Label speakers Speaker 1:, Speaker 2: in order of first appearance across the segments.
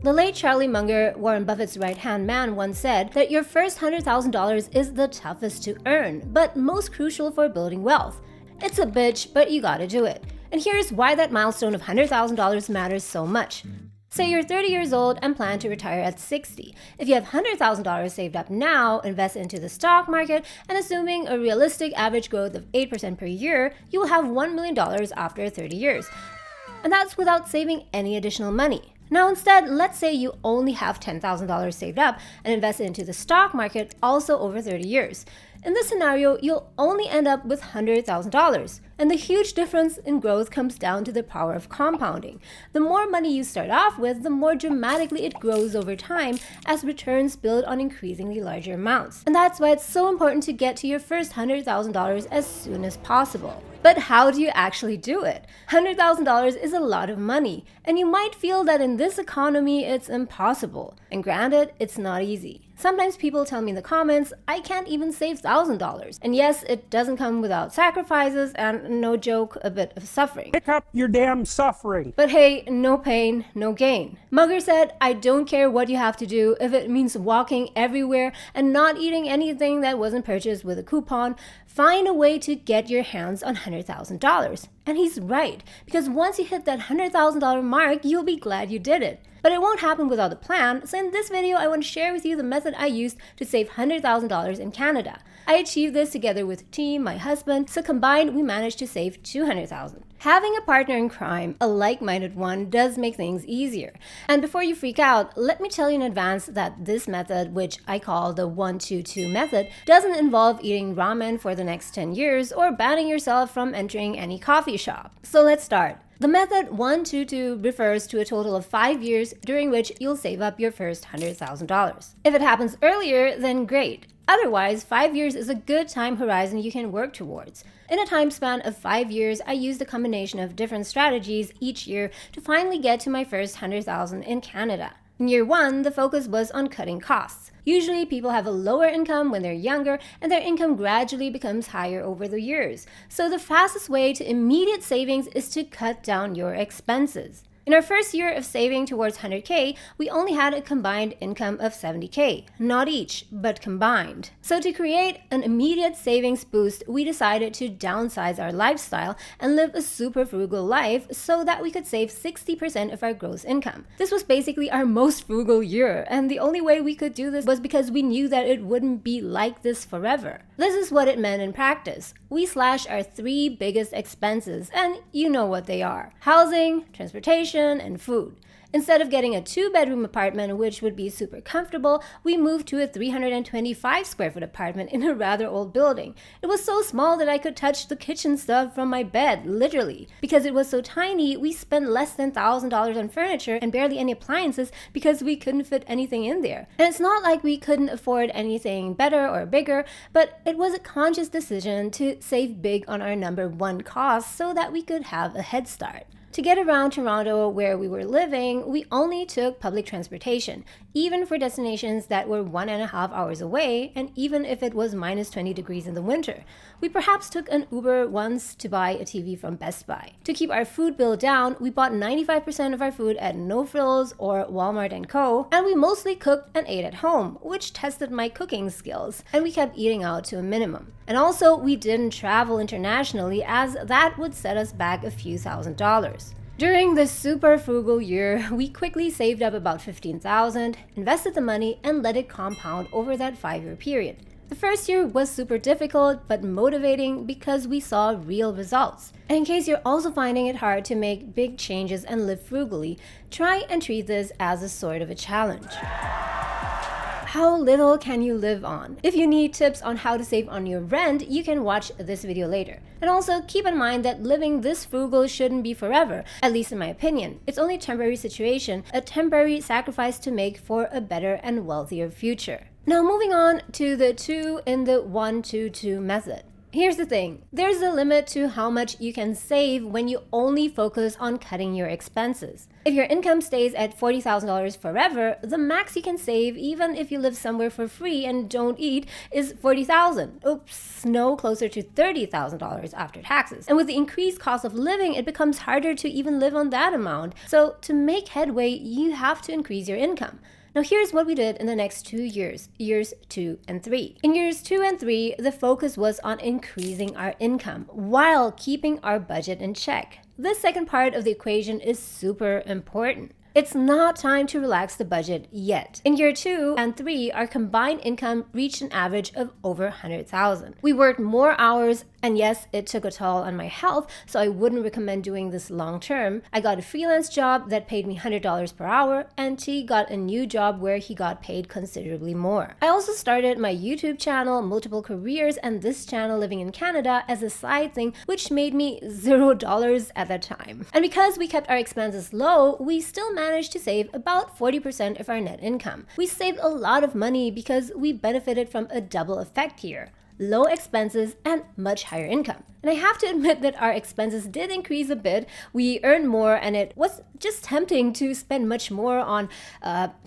Speaker 1: The late Charlie Munger, Warren Buffett's right-hand man, once said that your first $100,000 is the toughest to earn, but most crucial for building wealth. It's a bitch, but you gotta do it. And here's why that milestone of $100,000 matters so much. Say you're 30 years old and plan to retire at 60. If you have $100,000 saved up now, invest into the stock market, and assuming a realistic average growth of 8% per year, you will have $1 million after 30 years. And that's without saving any additional money. Now instead, let's say you only have $10,000 saved up and invest into the stock market also over 30 years. In this scenario, you'll only end up with $100,000. And the huge difference in growth comes down to the power of compounding. The more money you start off with, the more dramatically it grows over time as returns build on increasingly larger amounts. And that's why it's so important to get to your first $100,000 as soon as possible. But how do you actually do it? $100,000 is a lot of money, and you might feel that in this economy it's impossible. And granted, it's not easy. Sometimes people tell me in the comments, I can't even save $1,000. And yes, it doesn't come without sacrifices and, no joke, a bit of suffering.
Speaker 2: Pick up your damn suffering.
Speaker 1: But hey, no pain, no gain. Munger said, I don't care what you have to do. If it means walking everywhere and not eating anything that wasn't purchased with a coupon, find a way to get your hands on $100,000. And he's right, because once you hit that $100,000 mark, you'll be glad you did it. But it won't happen without a plan, so in this video, I want to share with you the method I used to save $100,000 in Canada. I achieved this together with T, my husband, so combined, we managed to save $200,000. Having a partner in crime, a like-minded one, does make things easier. And before you freak out, let me tell you in advance that this method, which I call the 1-2-2 method, doesn't involve eating ramen for the next 10 years or banning yourself from entering any coffee shop. So let's start. The method 1-2-2 refers to a total of 5 years during which you'll save up your first $100,000. If it happens earlier, then great. Otherwise, 5 years is a good time horizon you can work towards. In a time span of 5 years, I used a combination of different strategies each year to finally get to my first $100,000 in Canada. In year 1, the focus was on cutting costs. Usually, people have a lower income when they're younger, and their income gradually becomes higher over the years. So the fastest way to immediate savings is to cut down your expenses. In our first year of saving towards $100K, we only had a combined income of $70K. Not each, but combined. So to create an immediate savings boost, we decided to downsize our lifestyle and live a super frugal life so that we could save 60% of our gross income. This was basically our most frugal year, and the only way we could do this was because we knew that it wouldn't be like this forever. This is what it meant in practice. We slashed our 3 biggest expenses, and you know what they are: housing, transportation, and food. Instead of getting a 2-bedroom apartment, which would be super comfortable, we moved to a 325 square foot apartment in a rather old building. It was so small that I could touch the kitchen stuff from my bed, literally. Because it was so tiny, we spent less than $1,000 on furniture and barely any appliances because we couldn't fit anything in there. And it's not like we couldn't afford anything better or bigger, but it was a conscious decision to save big on our number 1 cost so that we could have a head start. To get around Toronto where we were living, we only took public transportation, even for destinations that were 1.5 hours away, and even if it was minus 20 degrees in the winter. We perhaps took an Uber once to buy a TV from Best Buy. To keep our food bill down, we bought 95% of our food at No Frills or Walmart & Co., and we mostly cooked and ate at home, which tested my cooking skills, and we kept eating out to a minimum. And also, we didn't travel internationally, as that would set us back a few $1,000s. During this super frugal year, we quickly saved up about $15,000, invested the money, and let it compound over that 5-year period. The first year was super difficult but motivating because we saw real results. And in case you're also finding it hard to make big changes and live frugally, try and treat this as a sort of a challenge. How little can you live on? If you need tips on how to save on your rent, you can watch this video later. And also keep in mind that living this frugal shouldn't be forever, at least in my opinion. It's only a temporary situation, a temporary sacrifice to make for a better and wealthier future. Now moving on to the 2 in the 1-2-2 method. Here's the thing, there's a limit to how much you can save when you only focus on cutting your expenses. If your income stays at $40,000 forever, the max you can save, even if you live somewhere for free and don't eat, is $40,000. Oops, no, closer to $30,000 after taxes. And with the increased cost of living, it becomes harder to even live on that amount. So to make headway, you have to increase your income. Now here's what we did in the next 2 years, years 2 and 3. In years 2 and 3, the focus was on increasing our income while keeping our budget in check. This second part of the equation is super important. It's not time to relax the budget yet. In year 2 and 3, our combined income reached an average of over $100,000. We worked more hours, and yes, it took a toll on my health, so I wouldn't recommend doing this long term. I got a freelance job that paid me $100 per hour, and T got a new job where he got paid considerably more. I also started my YouTube channel, multiple careers, and this channel living in Canada as a side thing, which made me $0 at that time. And because we kept our expenses low, we still managed to save about 40% of our net income. We saved a lot of money because we benefited from a double effect here: low expenses and much higher income. And I have to admit that our expenses did increase a bit. We earned more, and it was just tempting to spend much more on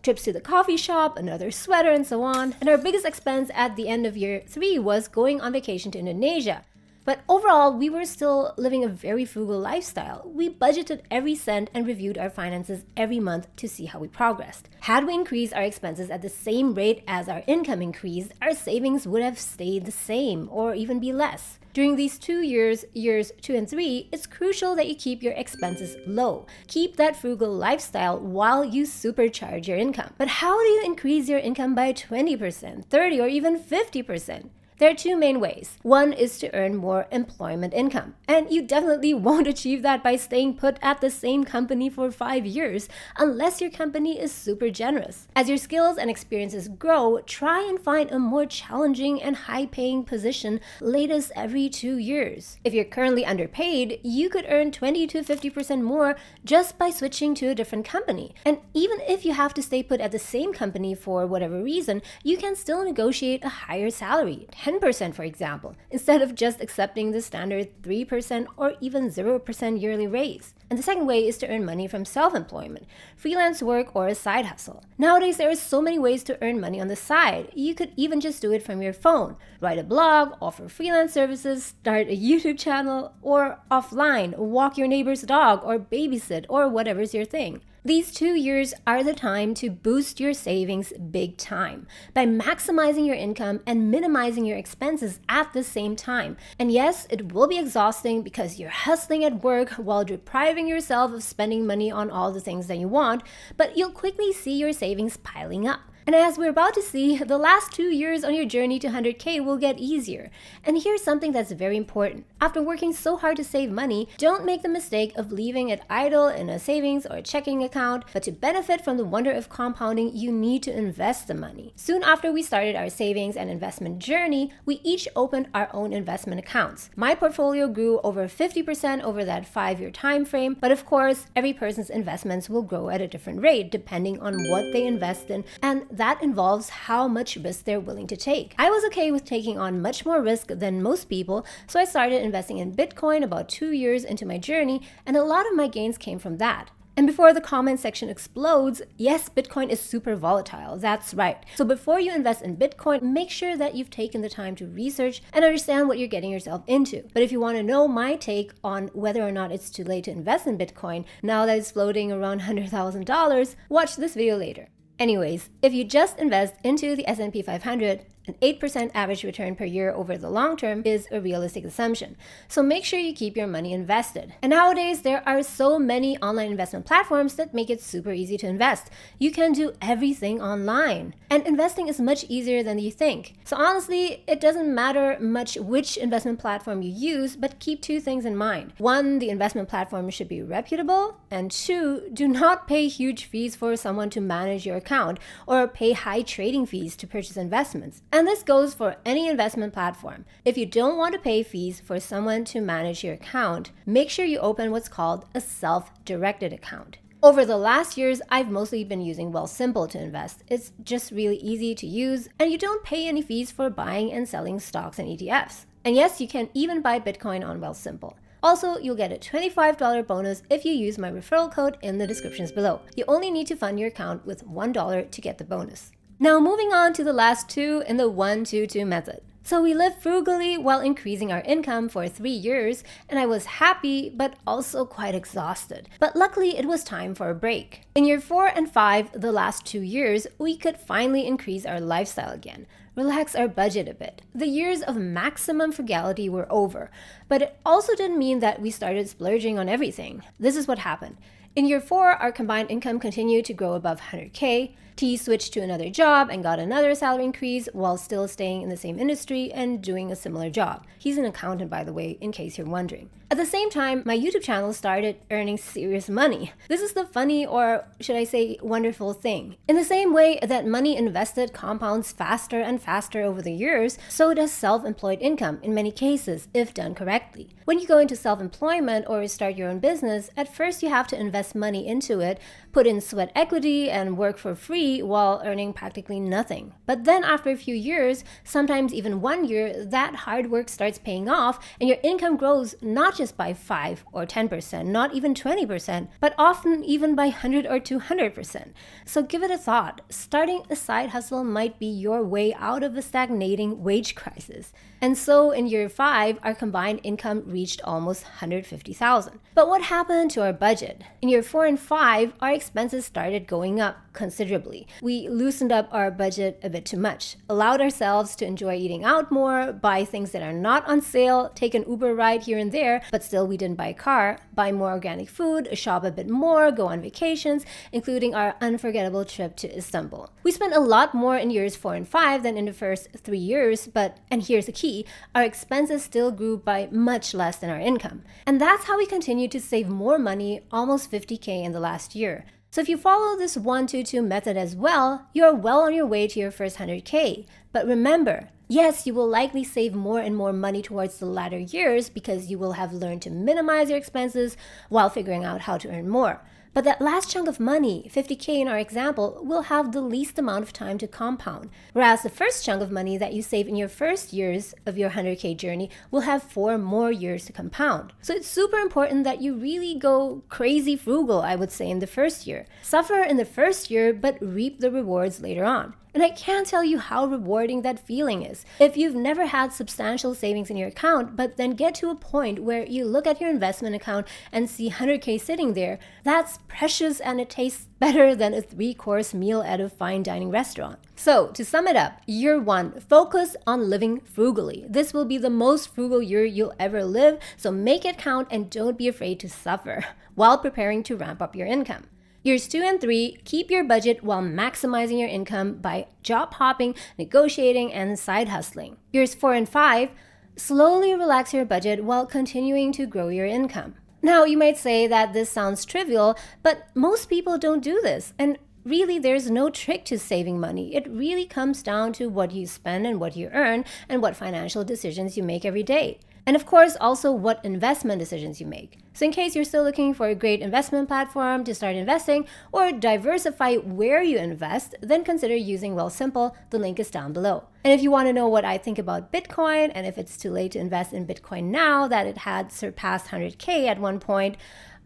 Speaker 1: trips to the coffee shop, another sweater, and so on. And our biggest expense at the end of year 3 was going on vacation to Indonesia. But overall, we were still living a very frugal lifestyle. We budgeted every cent and reviewed our finances every month to see how we progressed. Had we increased our expenses at the same rate as our income increased, our savings would have stayed the same or even be less. During these 2 years, years 2 and 3, it's crucial that you keep your expenses low. Keep that frugal lifestyle while you supercharge your income. But how do you increase your income by 20%, 30%, or even 50%? There are two main ways. One is to earn more employment income. And you definitely won't achieve that by staying put at the same company for 5 years unless your company is super generous. As your skills and experiences grow, try and find a more challenging and high-paying position latest every 2 years. If you're currently underpaid, you could earn 20 to 50% more just by switching to a different company. And even if you have to stay put at the same company for whatever reason, you can still negotiate a higher salary, 10% for example, instead of just accepting the standard 3% or even 0% yearly raise. And the second way is to earn money from self-employment, freelance work, or a side hustle. Nowadays, there are so many ways to earn money on the side. You could even just do it from your phone. Write a blog, offer freelance services, start a YouTube channel, or offline, walk your neighbor's dog, or babysit, or whatever's your thing. These 2 years are the time to boost your savings big time by maximizing your income and minimizing your expenses at the same time. And yes, it will be exhausting because you're hustling at work while depriving yourself of spending money on all the things that you want, but you'll quickly see your savings piling up. And as we're about to see, the last 2 years on your journey to 100K will get easier. And here's something that's very important. After working so hard to save money, don't make the mistake of leaving it idle in a savings or a checking account, but to benefit from the wonder of compounding, you need to invest the money. Soon after we started our savings and investment journey, we each opened our own investment accounts. My portfolio grew over 50% over that 5-year time frame, but of course, every person's investments will grow at a different rate depending on what they invest in, and that involves how much risk they're willing to take. I was okay with taking on much more risk than most people, so I started investing in Bitcoin about 2 years into my journey, and a lot of my gains came from that. And before the comment section explodes, yes, Bitcoin is super volatile. That's right. So before you invest in Bitcoin, make sure that you've taken the time to research and understand what you're getting yourself into. But if you want to know my take on whether or not it's too late to invest in Bitcoin, now that it's floating around $100,000, watch this video later. Anyways, if you just invest into the S&P 500, an 8% average return per year over the long term is a realistic assumption. So make sure you keep your money invested. And nowadays, there are so many online investment platforms that make it super easy to invest. You can do everything online. And investing is much easier than you think. So honestly, it doesn't matter much which investment platform you use, but keep 2 things in mind. 1, the investment platform should be reputable. And 2, do not pay huge fees for someone to manage your account or pay high trading fees to purchase investments. And this goes for any investment platform. If you don't want to pay fees for someone to manage your account, make sure you open what's called a self-directed account. Over the last years, I've mostly been using Wealthsimple to invest. It's just really easy to use, and you don't pay any fees for buying and selling stocks and ETFs. And yes, you can even buy Bitcoin on Wealthsimple. Also, you'll get a $25 bonus if you use my referral code in the descriptions below. You only need to fund your account with $1 to get the bonus. Now moving on to the last two in the 1-2-2 method. So we lived frugally while increasing our income for 3 years, and I was happy but also quite exhausted. But luckily it was time for a break. In year 4 and 5, the last 2 years, we could finally increase our lifestyle again, relax our budget a bit. The years of maximum frugality were over, but it also didn't mean that we started splurging on everything. This is what happened. In year 4, our combined income continued to grow above 100K. T switched to another job and got another salary increase while still staying in the same industry and doing a similar job. He's an accountant, by the way, in case you're wondering. At the same time, my YouTube channel started earning serious money. This is the funny, or should I say wonderful thing. In the same way that money invested compounds faster and faster over the years, so does self-employed income in many cases, if done correctly. When you go into self-employment or start your own business, at first you have to invest money into it, put in sweat equity, and work for free while earning practically nothing. But then after a few years, sometimes even 1 year, that hard work starts paying off and your income grows not just by 5 or 10%, not even 20%, but often even by 100 or 200%. So give it a thought. Starting a side hustle might be your way out of a stagnating wage crisis. And so in year 5, our combined income reached almost $150,000. But what happened to our budget? In year 4 and 5, our expenses started going up considerably. We loosened up our budget a bit too much, allowed ourselves to enjoy eating out more, buy things that are not on sale, take an Uber ride here and there, but still we didn't buy a car, buy more organic food, shop a bit more, go on vacations, including our unforgettable trip to Istanbul. We spent a lot more in years 4 and 5 than in the first 3 years, but, and here's the key, our expenses still grew by much less than our income. And that's how we continued to save more money, almost 50K in the last year. So if you follow this 1-2-2 method as well, you're well on your way to your first 100K. But remember, yes, you will likely save more and more money towards the latter years because you will have learned to minimize your expenses while figuring out how to earn more. But that last chunk of money, 50K in our example, will have the least amount of time to compound. Whereas the first chunk of money that you save in your first years of your 100K journey will have 4 more years to compound. So it's super important that you really go crazy frugal, I would say, in the first year. Suffer in the first year, but reap the rewards later on. And I can't tell you how rewarding that feeling is. If you've never had substantial savings in your account, but then get to a point where you look at your investment account and see 100K sitting there, that's precious and it tastes better than a 3-course meal at a fine dining restaurant. So to sum it up, year 1, focus on living frugally. This will be the most frugal year you'll ever live, so make it count and don't be afraid to suffer while preparing to ramp up your income. Years 2 and 3, keep your budget while maximizing your income by job hopping, negotiating, and side hustling. Years 4 and 5, slowly relax your budget while continuing to grow your income. Now, you might say that this sounds trivial, but most people don't do this. And really, there's no trick to saving money. It really comes down to what you spend and what you earn and what financial decisions you make every day. And of course, also what investment decisions you make. So in case you're still looking for a great investment platform to start investing or diversify where you invest, then consider using Wealthsimple. The link is down below. And if you want to know what I think about Bitcoin and if it's too late to invest in Bitcoin now that it had surpassed 100K at one point,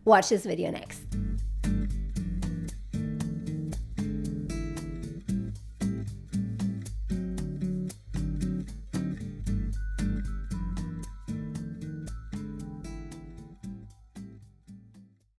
Speaker 1: watch this video next.